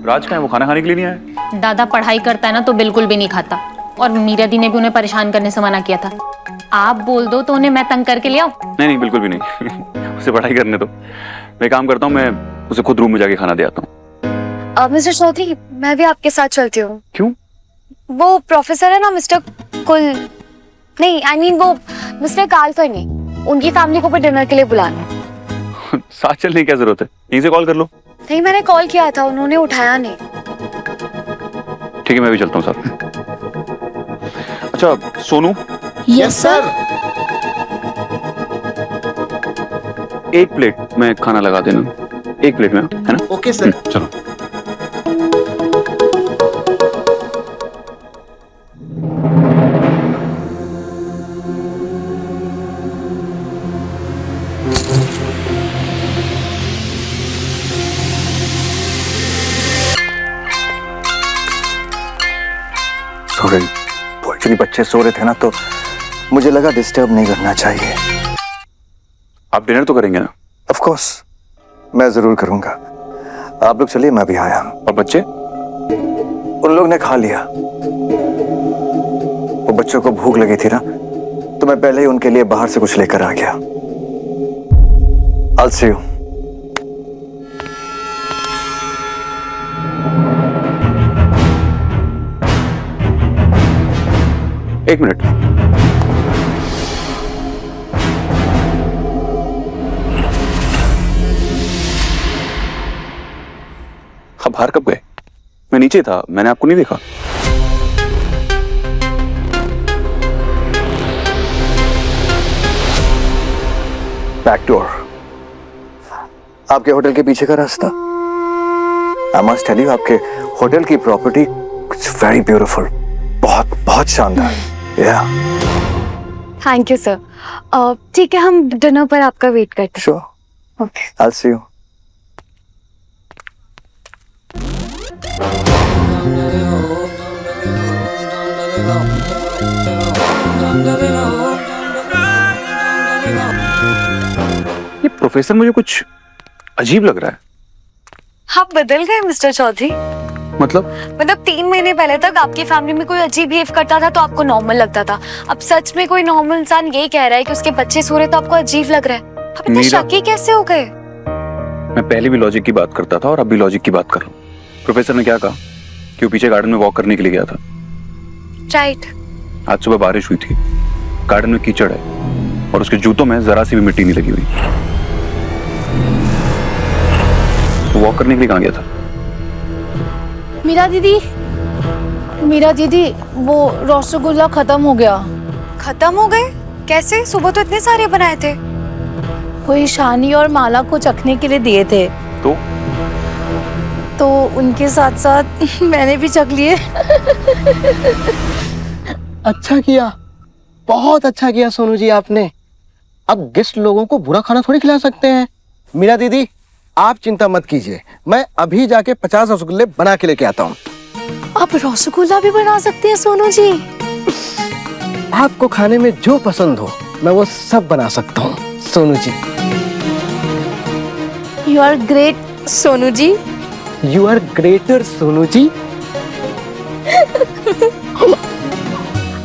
राज कहाँ है? वो खाना खाने के लिए नहीं आया? दादा पढ़ाई करता है ना तो बिल्कुल भी नहीं खाता, और मीरा दी ने भी उन्हें परेशान करने से मना किया था। आप बोल दो तो उन्हें मैं तंग करके ले आऊं? नहीं नहीं, बिल्कुल भी नहीं। उसे पढ़ाई करने दो। मैं काम करता हूँ, मैं उसे खुद रूम में जाके खाना दे आता हूँ। मिस्टर चौधरी, मैं भी आपके साथ चलती हूँ। क्यों? वो प्रोफेसर है ना, मिस्टर कुल, नहीं आई मीन वो मिस्टर कालकर्णी, उनकी फैमिली को भी डिनर के लिए बुलाना है। साथ चलने की क्या जरूरत है? यहीं से कॉल कर लो। नहीं, मैंने कॉल किया था, उन्होंने उठाया नहीं। ठीक है, मैं भी चलता हूँ साथ में। अच्छा सोनू। Yes sir. एक प्लेट में खाना लगा देना, एक प्लेट में, है ना? Okay sir. चलो। सॉरी, एक्चुअली बच्चे सो रहे थे ना, तो मुझे लगा डिस्टर्ब नहीं करना चाहिए। आप डिनर तो करेंगे ना? ऑफ कोर्स, मैं जरूर करूंगा। आप लोग चलिए, मैं भी आया। और बच्चे? उन लोग ने खा लिया। वो बच्चों को भूख लगी थी ना, तो मैं पहले ही उनके लिए बाहर से कुछ लेकर आ गया। I'll see you. एक मिनट। आप बाहर कब गए? मैं नीचे था, मैंने आपको नहीं देखा। बैक डोर, आपके होटल के पीछे का रास्ता। आई मस्ट टेल यू, आपके होटल की प्रॉपर्टी इट्स वेरी ब्यूटीफुल, बहुत बहुत शानदार। या थैंक यू सर। ठीक है, हम डिनर पर आपका वेट करते हैं। Sure, okay. I'll see you. ये प्रोफेसर मुझे कुछ अजीब लग रहा है। आप बदल गए मिस्टर चौधरी। मतलब 3 महीने पहले तक आपकी फैमिली में कोई अजीब बिहेव करता था तो आपको नॉर्मल लगता था। अब सच में कोई नॉर्मल इंसान यही कह रहा है कि उसके बच्चे सो रहे तो आपको अजीब लग रहा है। आप इतने मीरा- शकी कैसे हो गए? मैं पहले भी लॉजिक की बात करता था और अब भी लॉजिक की बात कर रहा हूँ। प्रोफेसर ने क्या कहा कि वो पीछे गार्डन में वॉक करने के लिए गया था। राइट। आज सुबह बारिश हुई थी, गार्डन में कीचड़ है और उसके जूतों में जरा सी भी मिट्टी नहीं लगी हुई। वो वॉक करने के लिए कहाँ गया था? मीरा दीदी, वो रसगुल्ला खत्म हो गया। खत्म हो गए? कैसे? सुबह तो इतने सारे बनाए थे। वो ईशानी और माला को चखने के लिए दिए थे, तो उनके साथ साथ मैंने भी चख लिए। अच्छा किया, बहुत अच्छा किया सोनू जी आपने। अब गेस्ट लोगों को बुरा खाना थोड़ी खिला सकते हैं। मीरा दीदी, आप चिंता मत कीजिए, मैं अभी जाके 50 रसगुल्ले बना के लेके आता हूँ। आप रसगुल्ला भी बना सकते हैं सोनू जी? आपको खाने में जो पसंद हो मैं वो सब बना सकता हूँ Sonu ji. You are great Sonu ji. You are greater Sonu ji.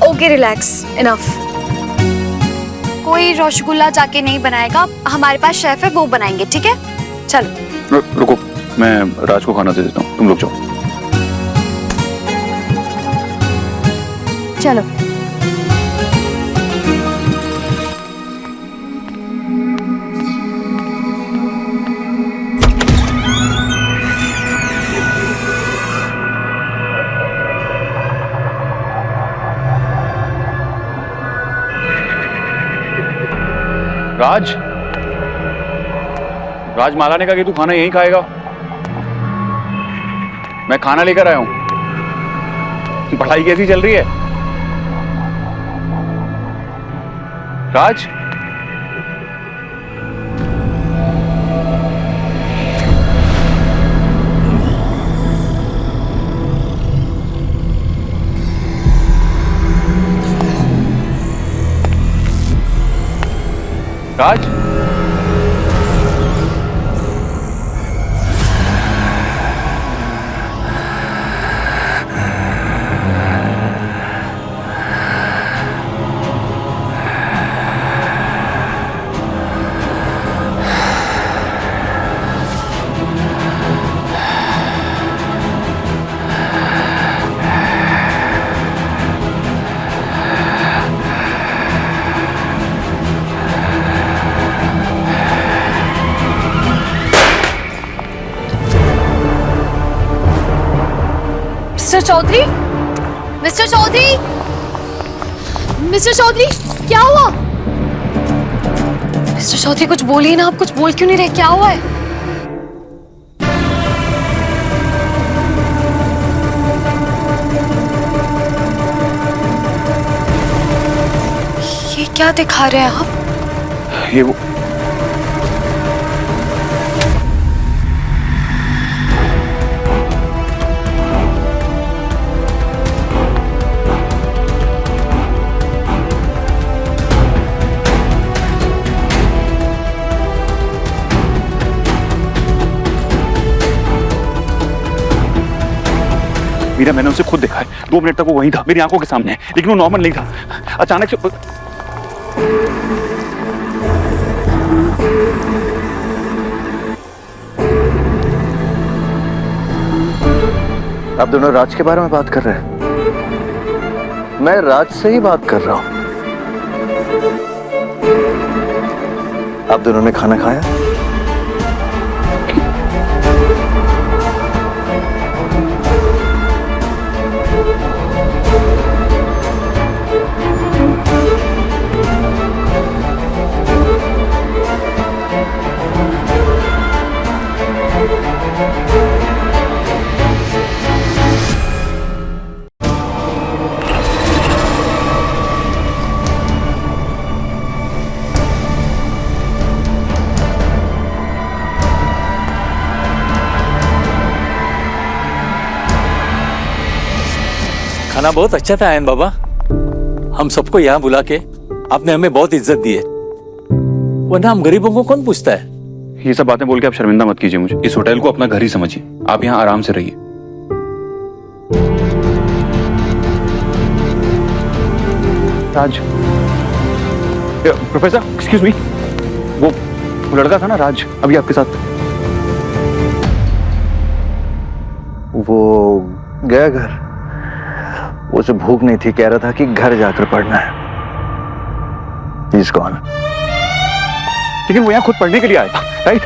Okay, relax, enough. कोई रसगुल्ला जाके नहीं बनाएगा, हमारे पास शेफ है, वो बनाएंगे। ठीक है, चलो। रुको, मैं राज को खाना दे देता हूँ, तुम लोग जाओ। चलो। राज, माला ने कहा कि तू खाना यहीं खाएगा। मैं खाना लेकर आया हूं। पढ़ाई कैसी चल रही है Raj? Raj, mister Chaudhary, mister Chaudhary, mister Chaudhary, क्या हुआ? मिस्टर चौधरी कुछ बोलिए ना, आप कुछ बोल क्यों नहीं रहे? क्या हुआ है? ये क्या दिखा रहे हैं आप? ये वो मीरा, मैंने उसे खुद देखा है। 2 मिनट तक वो वहीं था, मेरी आंखों के सामने, लेकिन वो नॉर्मल नहीं था। अचानक से आप दोनों राज के बारे में बात कर रहे हैं? मैं राज से ही बात कर रहा हूं। आप दोनों ने खाना खाया? खाना बहुत अच्छा था आयन बाबा। हम सबको यहाँ बुला के आपने हमें बहुत इज्जत दी है, वरना हम गरीबों को कौन पूछता है। ये सब बातें बोल के आप शर्मिंदा मत कीजिए मुझे। इस होटल को अपना घर ही समझिए। आप यहाँ आराम से रहिए। राज, प्रोफेसर एक्सक्यूज मी, वो लड़का था ना राज, अभी आपके साथ? वो गया घर। उसे भूख नहीं थी, कह रहा था कि घर जाकर पढ़ना है। He's gone. लेकिन वो यहाँ खुद पढ़ने के लिए आया था, राइट?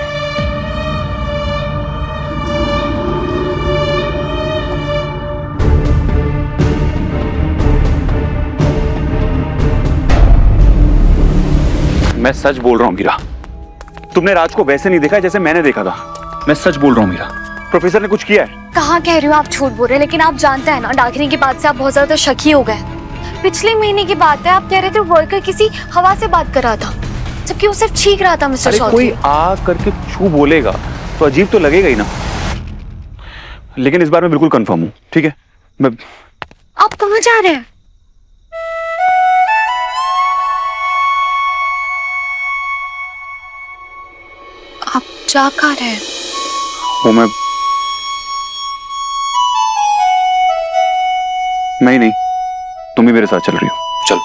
मैं सच बोल रहा हूँ मीरा। तुमने राज को वैसे नहीं देखा जैसे मैंने देखा था। मैं सच बोल रहा हूँ मीरा। प्रोफेसर ने कुछ किया है? कहाँ कह रही हो आप झूठ बोल रहे हैं, लेकिन आप जानते हैं ना डाकिनी के बाद से आप बहुत ज्यादा शकी हो गए। पिछले महीने की बात है, आप कह रहे थे वर्कर किसी हवा से बात कर रहा था, जबकि वो सिर्फ छींक रहा था। मिस्टर अरे चौधरी, कोई आ करके छू बोलेगा तो अजीब तो लगेगा ही ना। लेकिन इस बार मैं बिल्कुल कंफर्म हूँ, ठीक है? मैं आप कहाँ जा रहे हैं? आप जा कहाँ रहे हैं? वो मैं ही नहीं, तुम ही मेरे साथ चल रही हो। चल।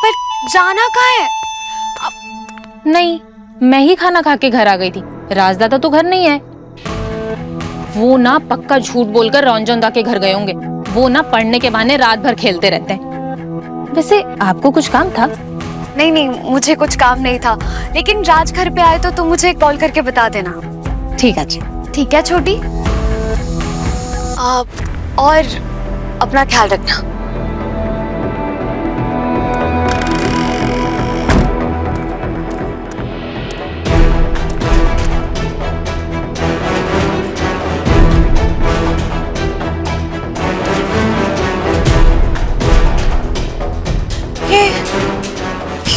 पर जाना कहाँ है? नहीं, मैं ही खाना खा के घर आ गई थी। राजदादा तो घर नहीं है। वो ना पक्का झूठ बोलकर रंजनदा के घर गए होंगे। वो ना पढ़ने के बहाने रात भर खेलते रहते हैं। वैसे आपको कुछ काम था? नहीं नहीं, मुझे कुछ काम नहीं था, लेकिन राज घर पे आए तो तुम मुझे कॉल करके बता देना। ठीक है जी। ठीक है छोटी। और अपना ख्याल रखना। ये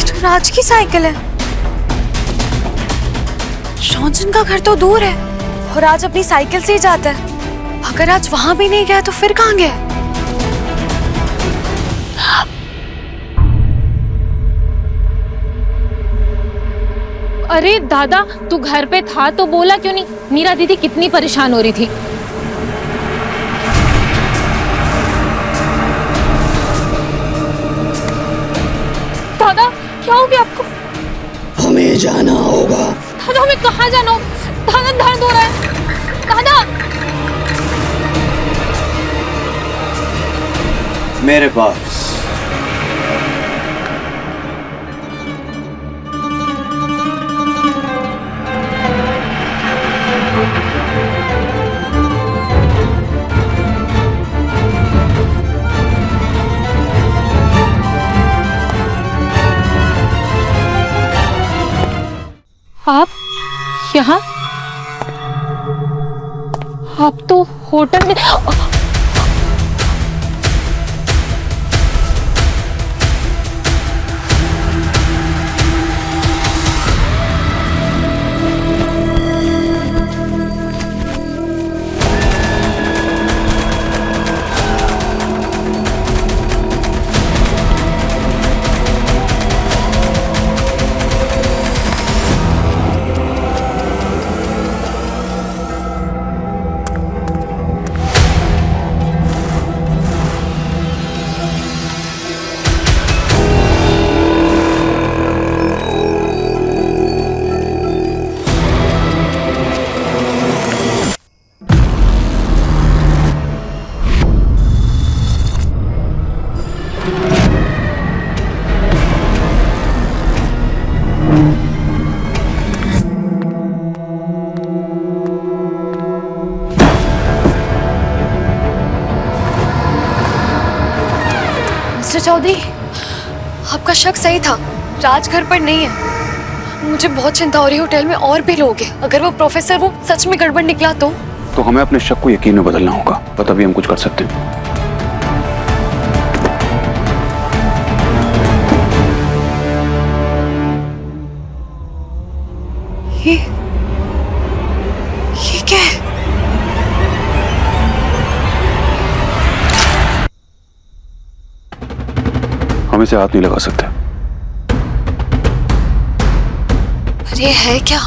तो राज की साइकिल है। रंजन का घर तो दूर है और आज अपनी साइकिल से ही जाता है। अगर आज वहां भी नहीं गया तो फिर कहाँ गया? अरे दादा, तू घर पे था तो बोला क्यों नहीं? मीरा दीदी कितनी परेशान हो रही थी। दादा क्या हो गया आपको? हमें जाना होगा। दादा हमें कहाँ जाना हो? दादा दर्द हो रहा है। दादा मेरे पास यहाँ? आप तो होटल में। मिस्टर चौधरी, आपका शक सही था, राज घर पर नहीं है। मुझे बहुत चिंता हो रही है, होटल में और भी लोग हैं। अगर वो प्रोफेसर वो सच में गड़बड़ निकला तो हमें अपने शक को यकीन में बदलना होगा, और तभी हम कुछ कर सकते हैं। ये क्या है? हम इसे हाथ नहीं लगा सकते। अरे है क्या?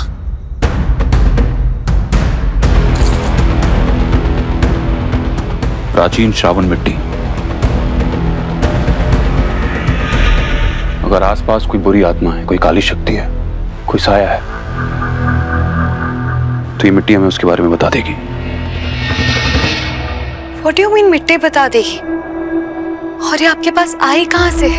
प्राचीन श्रावण मिट्टी। अगर आसपास कोई बुरी आत्मा है, कोई काली शक्ति है, कोई साया है, तो ये मिट्टी हमें उसके बारे में बता देगी। What do you mean मिट्टी बता देगी? और ये आपके पास आई कहां से?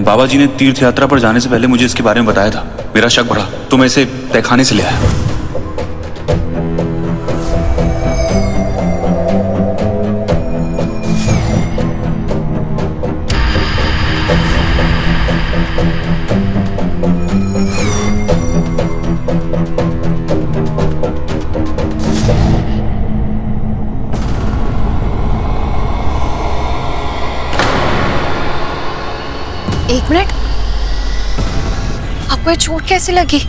बाबा जी ने तीर्थ यात्रा पर जाने से पहले मुझे इसके बारे में बताया था। मेरा शक बढ़ा तो मैं इसे तहखाने से ले आया। एक मिनट, आपको ये चोट कैसे लगी?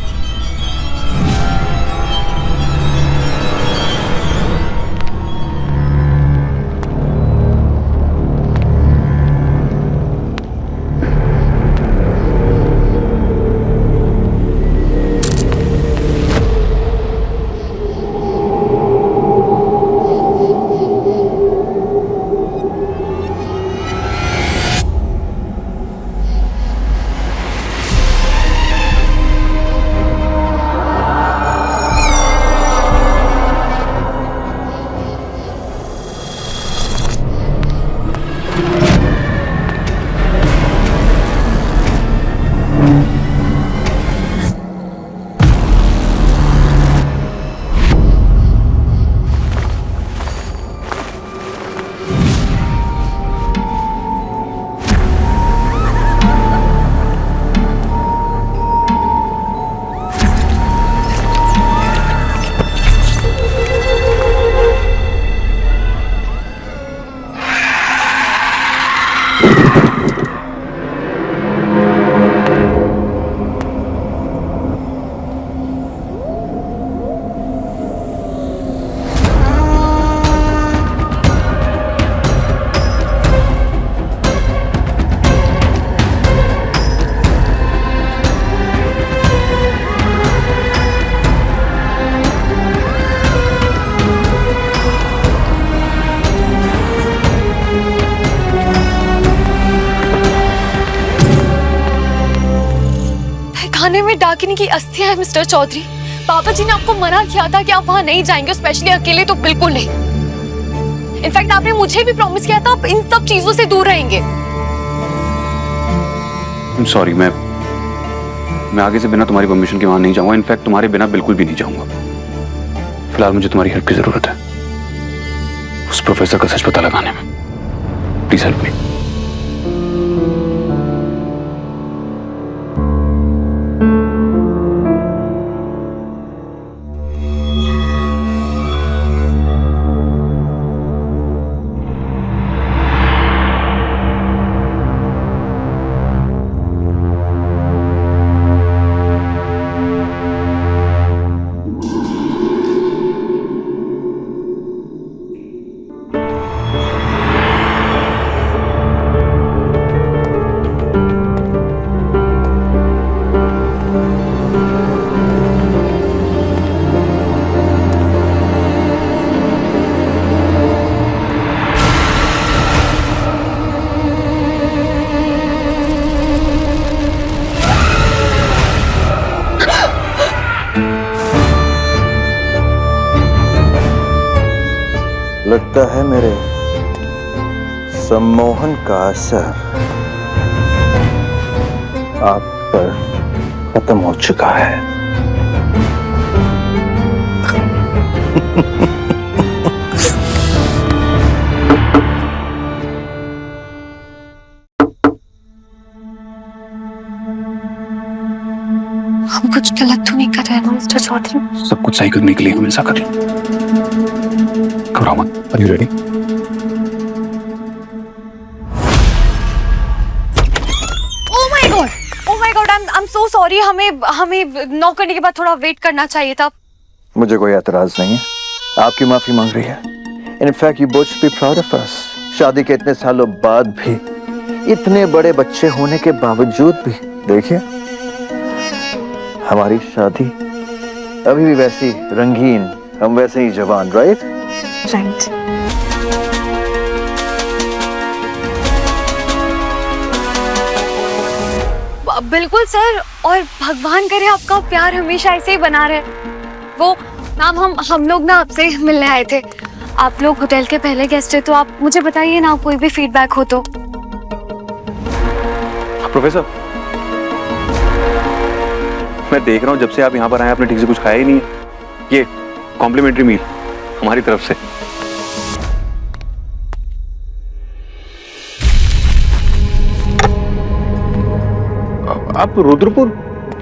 खाने में डाकिनी की अस्थियां हैं मिस्टर चौधरी। बाबा जी ने आपको मना किया था कि आप वहां नहीं जाएंगे, स्पेशली अकेले तो बिल्कुल नहीं। इनफैक्ट आपने मुझे भी प्रॉमिस किया था आप इन सब चीजों से दूर रहेंगे। सॉरी, मैं आगे से बिना तुम्हारी परमिशन के वहां नहीं जाऊंगा। इनफैक्ट तुम्हारे बिना बिल्कुल भी नहीं जाऊंगा। फिलहाल मुझे तुम्हारी हेल्प की जरूरत है उस प्रोफेसर का सच पता लगाने में। Please help me. लगता है मेरे सम्मोहन का असर आप पर खत्म हो चुका है। हम कुछ गलत तो नहीं कर रहे हैं ना मिस्टर चौधरी? सब कुछ सही करने के लिए हम ऐसा कर रहे हैं। घबराओ मत। Are you ready? Oh my god, I am so sorry. हमें नॉक करने के बाद थोड़ा वेट करना चाहिए था। मुझे कोई एतराज नहीं है, आपकी माफी मांग रही है। In fact you both should be proud of us. शादी के इतने सालों बाद भी, इतने बड़े बच्चे होने के बावजूद भी देखिए हमारी शादी अभी भी वैसी रंगीन, हम वैसे ही जवान। राइट? राइट। बिल्कुल सर, और भगवान करे आपका प्यार हमेशा ऐसे ही बना रहे। वो मैम, हम लोग ना आपसे मिलने आए थे। आप लोग होटल के पहले गेस्ट है, तो आप मुझे बताइए ना, कोई भी फीडबैक हो तो। प्रोफेसर, मैं देख रहा हूँ जब से आप यहाँ पर आए आपने ठीक से कुछ खाया ही नहीं है। ये कॉम्प्लीमेंट्री मील हमारी तरफ से। आप रुद्रपुर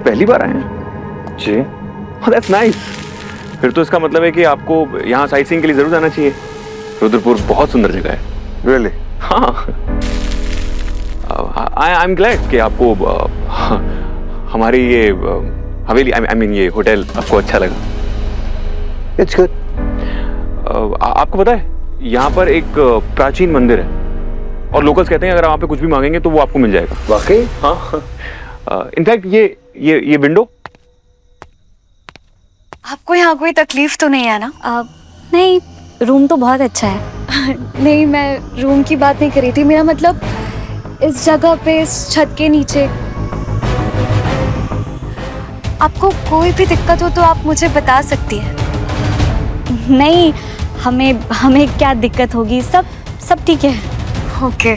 पहली बार आए हैं? जी। That's nice. फिर तो इसका मतलब है कि आपको यहाँ साइट सीइंग के लिए जरूर जाना चाहिए। रुद्रपुर बहुत सुंदर जगह है। रियली? हाँ। आई एम ग्लैड कि आपको हमारी ये हवेली, आई मीन ये होटल आपको अच्छा लगा। It's good. आपको पता है यहाँ पर एक प्राचीन मंदिर है और लोकल्स कहते हैं अगर आप पे कुछ भी मांगेंगे तो वो आपको मिल जाएगा। वाकई? हाँ। इनफैक्ट ये विंडो। आपको यहाँ कोई तकलीफ तो नहीं है ना? नहीं, रूम तो बहुत अच्छा है। नहीं, मैं रूम की बात नहीं कर रही थी। मेरा मतलब इस जगह पे, इस छत के नीचे। आपको कोई भी दिक्कत हो तो आप मुझे बता सकती हैं। नहीं, हमें क्या दिक्कत होगी, सब ठीक है। ओके।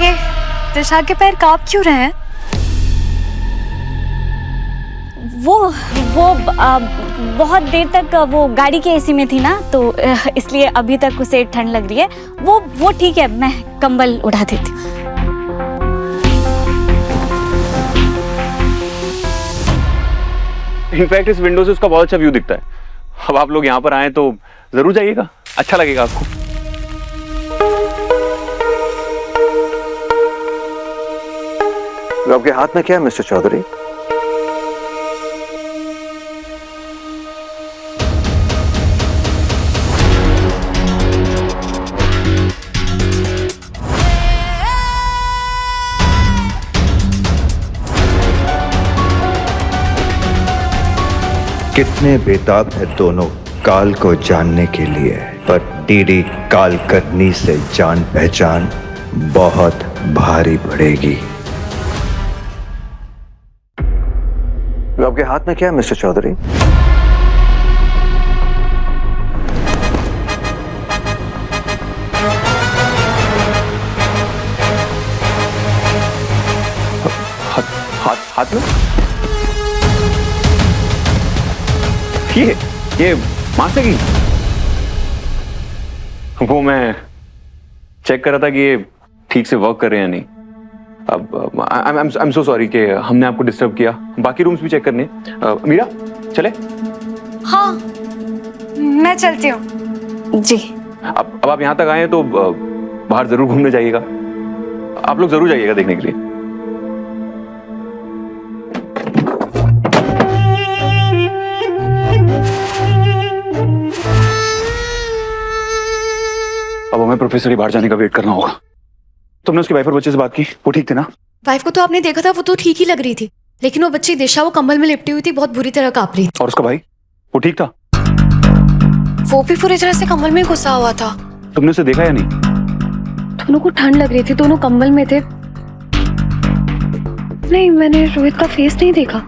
ये दिशा के पैर कांप क्यों रहे हैं? वो बहुत देर तक वो गाड़ी के एसी में थी ना, तो इसलिए अभी तक उसे ठंड लग रही है। वो ठीक है, मैं कंबल उड़ा देती हूँ। इनफैक्ट इस विंडो से उसका बहुत अच्छा व्यू दिखता है। अब आप लोग यहाँ पर आए तो जरूर जाइएगा, अच्छा लगेगा आपको। आपके हाथ में क्या है मिस्टर चौधरी? कितने बेताब है दोनों काल को जानने के लिए, पर टीडी काल करनी से जान पहचान बहुत भारी पड़ेगी। आपके हाथ में क्या है मिस्टर चौधरी? हाथ में ये मास्टर की, वो मैं चेक कर रहा था कि ये ठीक से वर्क कर रहे हैं या नहीं। अब आई एम सो सॉरी कि हमने आपको डिस्टर्ब किया। बाकी रूम्स भी चेक करने। मीरा चले? हाँ, मैं चलती हूँ। जी। अब आप यहाँ तक आए हैं तो बाहर जरूर घूमने जाइएगा। आप लोग जरूर जाइएगा देखने के लिए। अब हमें प्रोफेसर के बाहर जाने का वेट करना होगा। तुमने उसकी वाइफ और बच्चे से बात की? वो ठीक थे ना? वाइफ को तो आपने देखा था, वो तो ठीक ही लग रही थी, लेकिन वो बच्ची दिशा, वो कंबल में लिपटी हुई थी, बहुत बुरी तरह कांप रही थी। और उसका भाई, वो ठीक था? वो भी पूरी तरह से कंबल में घुसा हुआ था। तुमने उसे देखा या नहीं? दोनों को ठंड लग रही थी, दोनों कंबल में थे। नहीं, मैंने रोहित का फेस नहीं देखा।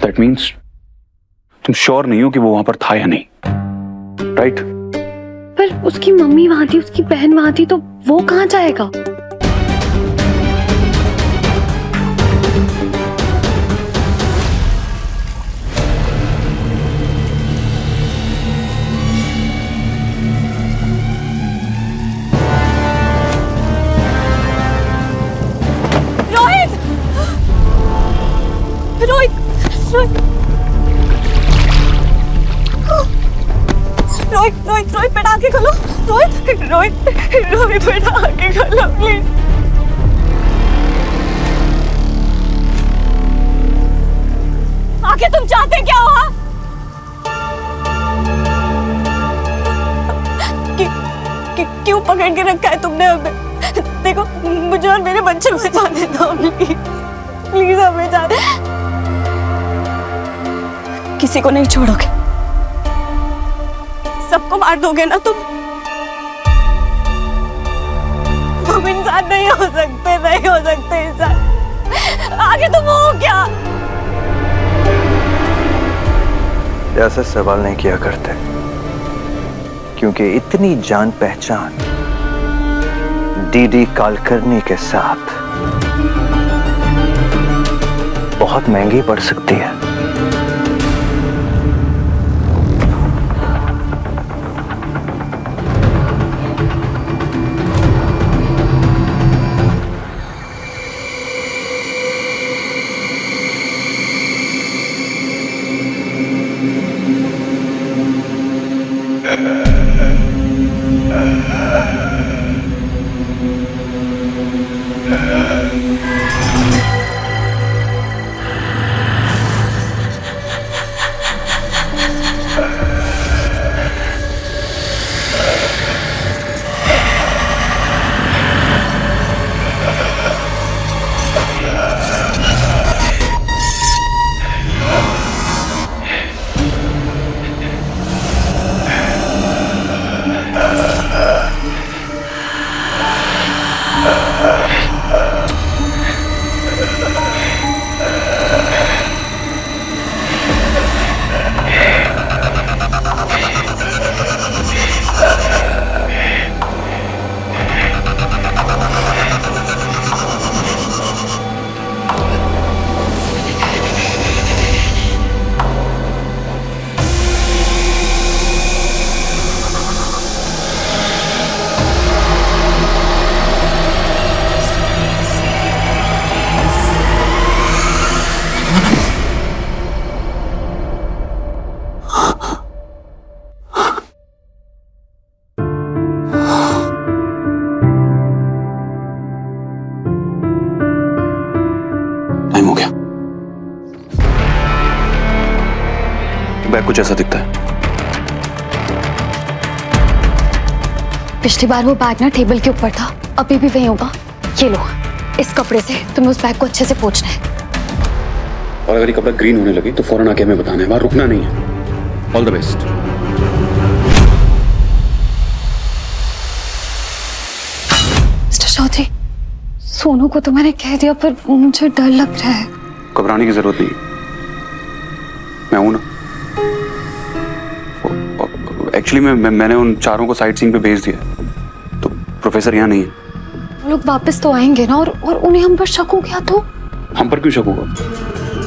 दैट मीन्स तुम श्योर नहीं हो कि वो वहां पर था या नहीं, राइट? पर उसकी मम्मी वहां थी, उसकी बहन वहां थी, तो वो कहाँ जाएगा? रोहित बेटा आंखें खोलो। रोहित बेटा आंखें खोलो प्लीज। आखिर तुम चाहते क्या हो? हाँ? क्यों पकड़ के रखा है तुमने हमें? देखो मुझे और मेरे बच्चे को जाने दो प्लीज, प्लीज हमें जाने। किसी को नहीं छोड़ोगे? सबको मार दोगे ना तुम? तुम इंसान नहीं हो सकते इंसान। आगे तुम हो क्या? ऐसा सवाल नहीं किया करते, क्योंकि इतनी जान पहचान डीडी कालकर्णी के साथ बहुत महंगी पड़ सकती है। टाइम हो गया। बैग कुछ ऐसा दिखता है। पिछली बार वो बैग ना टेबल के ऊपर था, अभी भी वही होगा। ये लो, इस कपड़े से तुम्हें उस बैग को अच्छे से पोंछना है। और अगर ये कपड़ा ग्रीन होने लगी तो फौरन आके हमें बताना है, वहां रुकना नहीं है। All the best. Mister Chaudhary, Sonu को तो मैंने कह दिया, पर मुझे डर लग रहा है। घबराने की जरूरत नहीं, मैं हूं ना। एक्चुअली मैंने उन चारों को साइट सीइंग पे भेज दिया, तो प्रोफेसर यहाँ नहीं है। वो लोग वापस तो आएंगे ना, और उन्हें हम पर शक हो गया तो? हम पर क्यों शक होगा?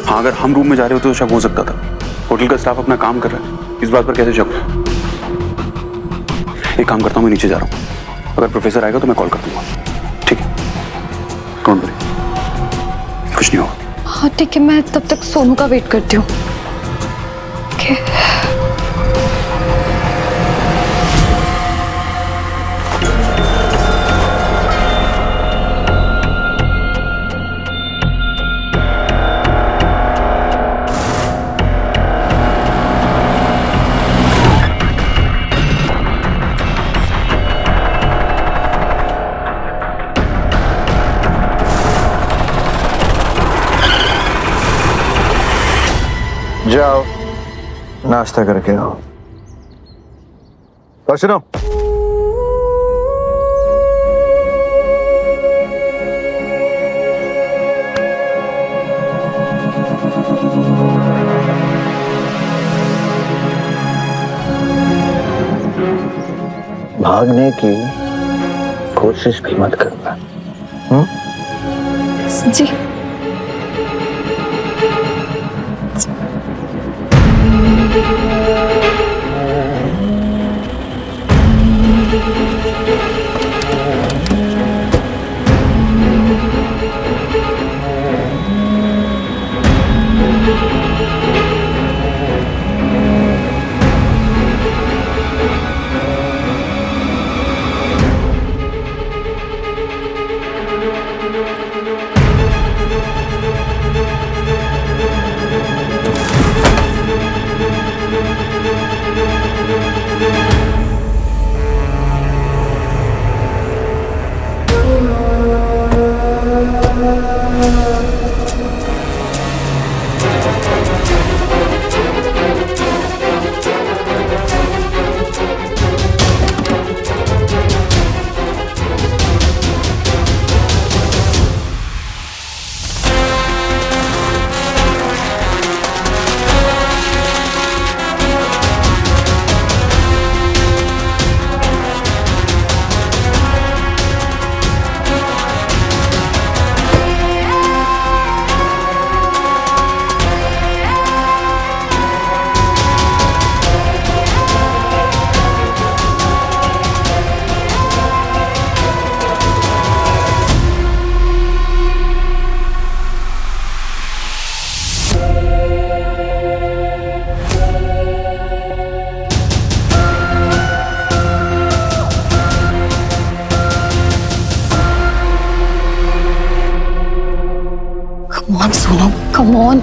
हाँ, अगर हम रूम में जा रहे होते तो शक हो सकता था। होटल का स्टाफ अपना काम कर रहा है, इस बात पर कैसे शक हो? एक काम करता हूँ, मैं नीचे जा रहा हूँ। अगर प्रोफेसर आएगा तो मैं कॉल कर दूंगा, ठीक है? डोंट वरी, कुछ नहीं होगा। हाँ ठीक है, मैं तब तक सोनू का वेट करती हूँ। ओके। जाओ नाश्ता करके आओ। और सुनो, करने की कोशिश भी मत करना। जी। Come on, Sonam. Come on.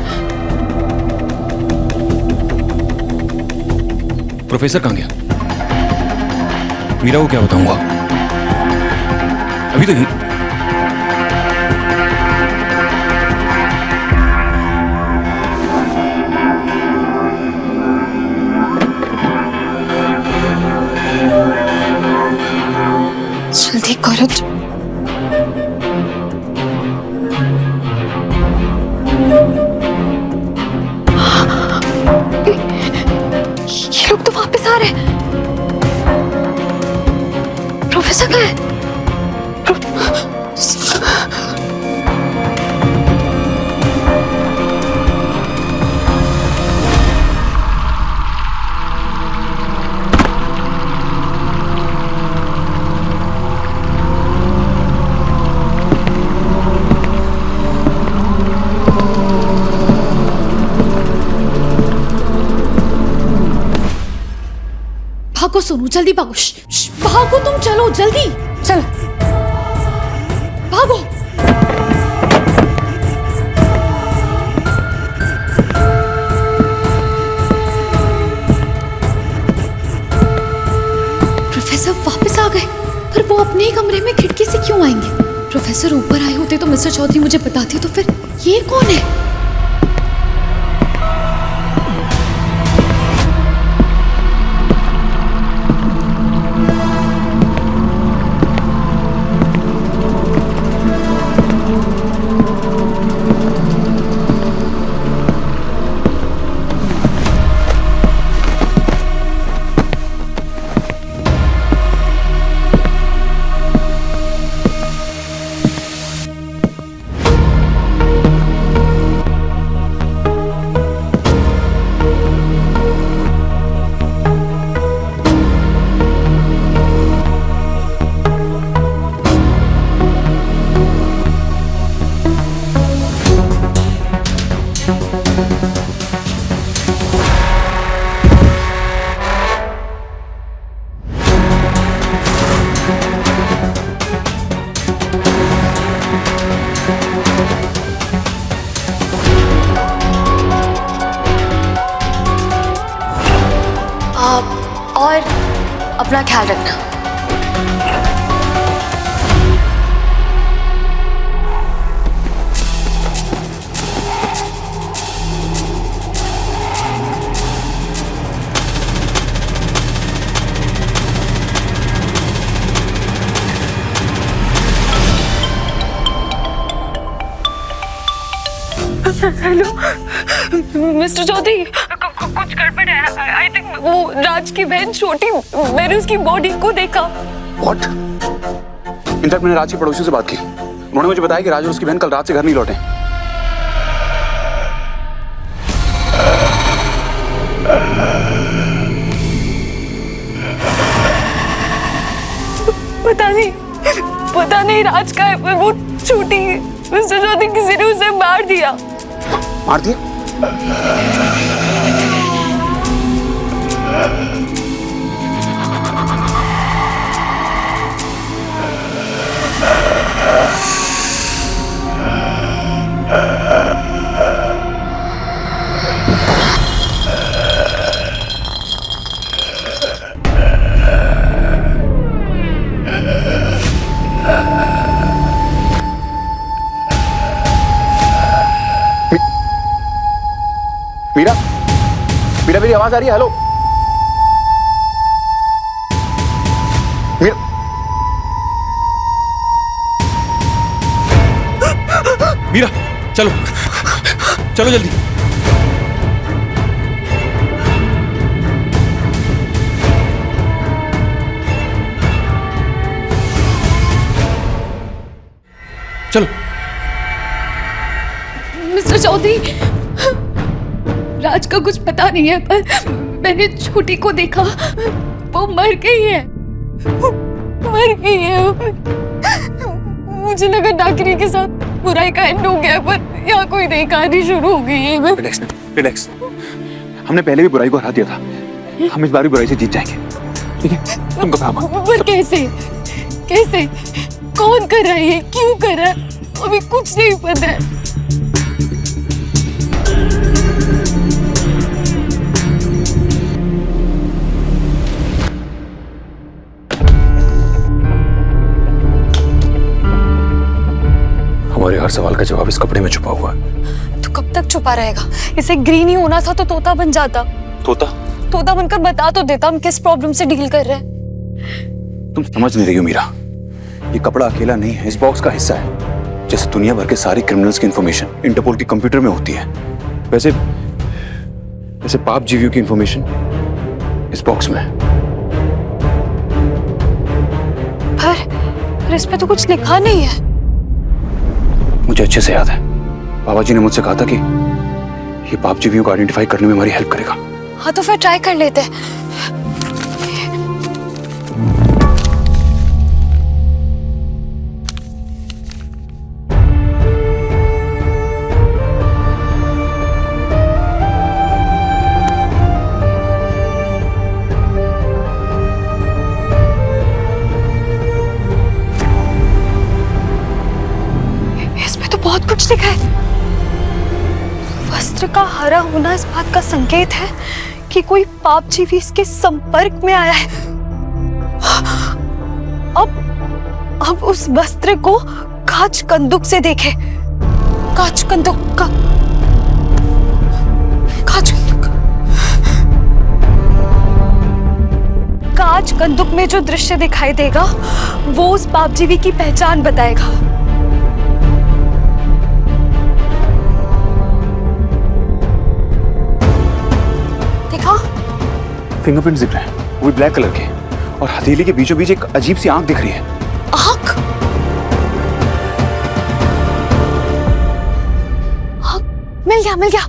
Professor कहाँ गया? मीरा को क्या बताऊंगा? अभी तो ही जल्दी करो। ये लोग तो वापस आ रहे हैं। प्रोफेसर कहाँ है? भागो सोनू, जल्दी भागो। भागो तुम, चलो जल्दी चलो भागो। प्रोफेसर वापस आ गए, पर वो अपने ही कमरे में खिड़की से क्यों आएंगे? प्रोफेसर ऊपर आए होते तो मिस्टर चौधरी मुझे बताते, तो फिर ये कौन है? और अपना ख्याल रखना। हेलो मिस्टर चौधरी, कुछ गड़बड़ है। आई थिंक वो राज की बहन छोटी, मैंने उसकी बॉडी को देखा। What? इनफैक्ट मैंने राज की पड़ोसियों से बात की, उन्होंने मुझे बताया कि राज और उसकी बहन कल रात से घर नहीं लौटे। पता नहीं राज का है, पर वो छोटी मिस्टर चौधरी किसी ने उसे मार दिया। मार दिया? मीरा, मीरा मेरी आवाज आ रही है? हेलो मीरा, मीरा चलो चलो जल्दी। चलो। मिस्टर चौधरी, राज का कुछ पता नहीं है, पर मैंने छोटी को देखा, वो मर गई है। मर गई है? मुझे लगा डाकिनी के साथ बुराई का एंड हो गया, पर यहाँ कोई नई कहानी शुरू हो गई है। रिलैक्स रिलैक्स, हमने पहले भी बुराई को हरा दिया था, हम इस बार भी बुराई से जीत जाएंगे, ठीक है? तुम घबराओ मत। पर कैसे? कैसे? कौन कर रहा है? क्यों कर रहा है? अभी कुछ नहीं पता है। हमारे हर सवाल का जवाब इस कपड़े में छुपा हुआ है। तो कब तक छुपा रहेगा? इसे ग्रीन ही होना था तो तोता बन जाता। तोता? तोता बनकर बता तो देता हम किस प्रॉब्लम से डील कर रहे हैं। तुम समझ नहीं रही हो मीरा, ये कपड़ा अकेला नहीं है, इस बॉक्स का हिस्सा है। जैसे दुनिया भर के सारे क्रिमिनल्स की इंफॉर्मेशन इंटरपोल के कंप्यूटर में होती है, वैसे पाप जीवियों की इंफॉर्मेशन इस बॉक्स में है। पर इस पे तो कुछ लिखा नहीं है। मुझे अच्छे से याद है, बाबा जी ने मुझसे कहा था कि ये पाप जीवियों को आइडेंटिफाई करने में हमारी हेल्प करेगा। हाँ तो फिर ट्राई कर लेते हैं। बहुत कुछ लिखा है। वस्त्र का हरा होना इस बात का संकेत है कि कोई पाप जीवी इसके संपर्क में आया है। अब उस वस्त्र को कांच कंदुक से देखे। कांच कंदुक का कांच कंदुक में जो दृश्य दिखाई देगा वो उस पाप जीवी की पहचान बताएगा। फिंगरप्रिंट दिख रहे हैं, वो भी ब्लैक कलर के, और हथेली के बीचों बीच एक अजीब सी आंख दिख रही है। आंख? मिल गया।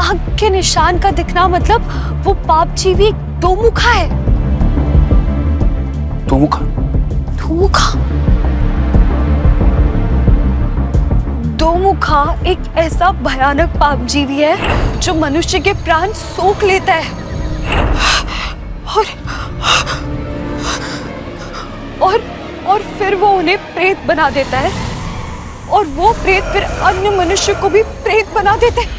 आंख के निशान का दिखना मतलब वो पाप जीवी दो मुखा है। दो मुखा? दो मुखा एक ऐसा भयानक पाप जीवी है जो मनुष्य के प्राण सोख लेता है और फिर वो उन्हें प्रेत बना देता है, और वो प्रेत फिर अन्य मनुष्य को भी प्रेत बना देते हैं।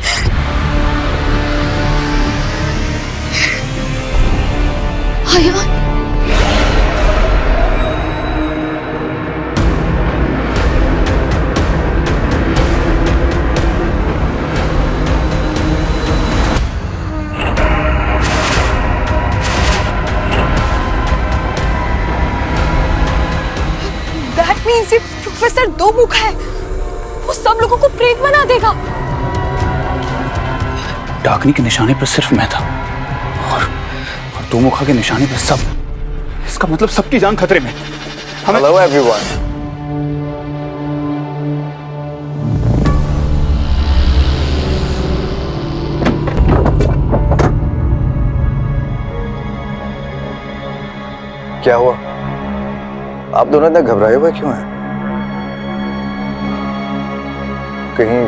प्रोफेसर दो मुख है, वो सब लोगों को प्रेत बना देगा। डाकनी के निशाने पर सिर्फ मैं था, और दो मुखा के निशाने पर इसका मतलब सबकी जान खतरे में। Hello everyone. क्या हुआ? आप दोनों इतने घबराए हुए क्यों हैं? कहीं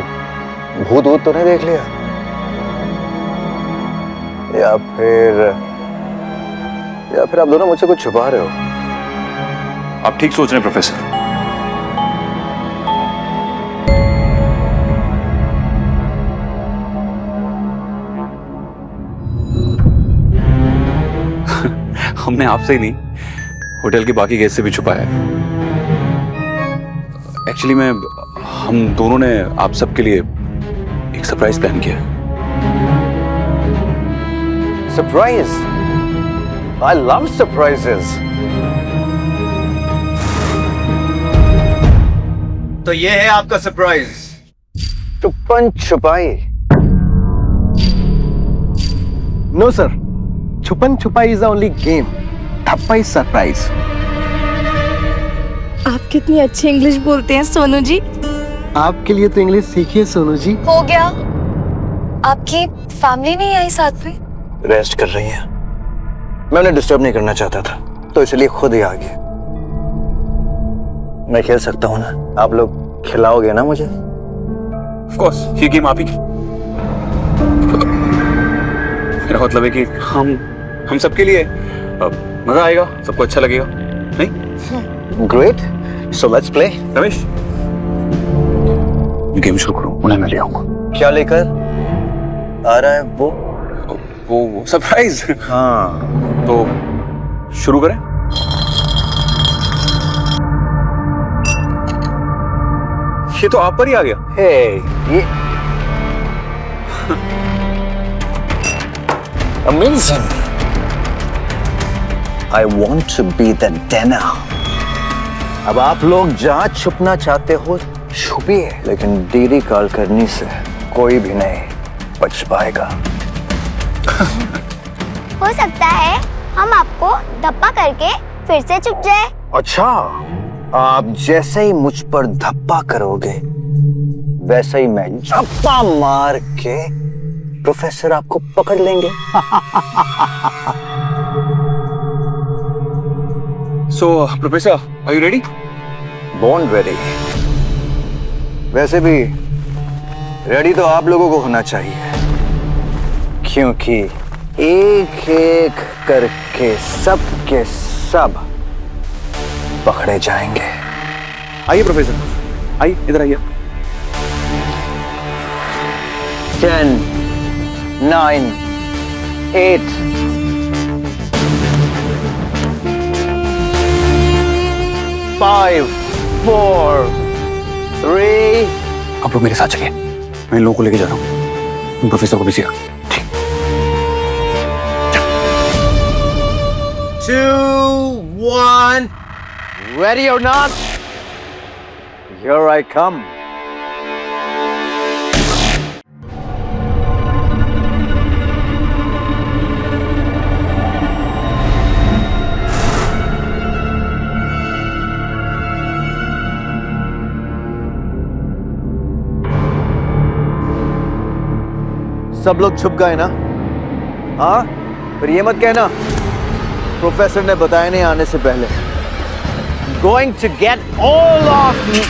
भूत वूत तो नहीं देख लिया? या फिर आप दोनों मुझसे कुछ छुपा रहे हो? आप ठीक सोच रहे हैं प्रोफेसर। हमने आपसे ही नहीं, होटल के बाकी गेस्ट से भी छुपाया है। एक्चुअली हम दोनों ने आप सबके लिए एक सरप्राइज प्लान किया है। सरप्राइज? I love surprises. तो ये है आपका सरप्राइज। छुपन छुपाई? नो सर, छुपन छुपाई इज द ओनली गेम। धप्पा इज सरप्राइज। आप कितनी अच्छी इंग्लिश बोलते हैं सोनू जी। आपके लिए तो इंग्लिश सीखिए सोनू जी। हो गया? आपकी फैमिली नहीं आई साथ में? रेस्ट कर रही हैं। मैं उन्हें डिस्टर्ब नहीं करना चाहता था, तो इसलिए खुद ही आ गया। मैं खेल सकता हूँ ना? आप लोग खिलाओगे ना मुझे? ऑफ कोर्स, ये गेम आप ही की। मेरा मतलब है कि हम सबके लिए मजा आएगा, सबको अच्छा लगेगा, नहीं? Great, so let's play. Ramesh, game शुरू करो, उन्हें मैं ले आऊंगा। क्या लेकर आ रहा है वो? वो सरप्राइज। हाँ, तो शुरू करें? ये तो आप पर ही आ गया। हे, ये amazing. I want to be the Dena. अब आप लोग जहां छुपना चाहते हो छुपिए, लेकिन डीडी कॉल करनी से कोई भी नहीं बच पाएगा। हो सकता है हम आपको धप्पा करके फिर से छुप जाए। अच्छा, आप जैसे ही मुझ पर धप्पा करोगे वैसे ही मैं झप्पा मार के प्रोफेसर आपको पकड़ लेंगे। So professor, are you ready? Born ready. वैसे भी रेडी तो आप लोगों को होना चाहिए, क्योंकि एक एक करके सब के सब पकड़े जाएंगे। आइए प्रोफेसर, आइए इधर आइए। 10, 9, 8, 5, 4, 3। आप लोग मेरे साथ चलिए, मैं इन लोगों को लेके जा रहा हूँ। तुम प्रोफेसर को भी सिखा। 2, 1, ready or not? Here I come. सब लोग छुप गए ना? हाँ, फिर ये मत कहना प्रोफेसर ने बताया नहीं आने से पहले। Going to get all of you.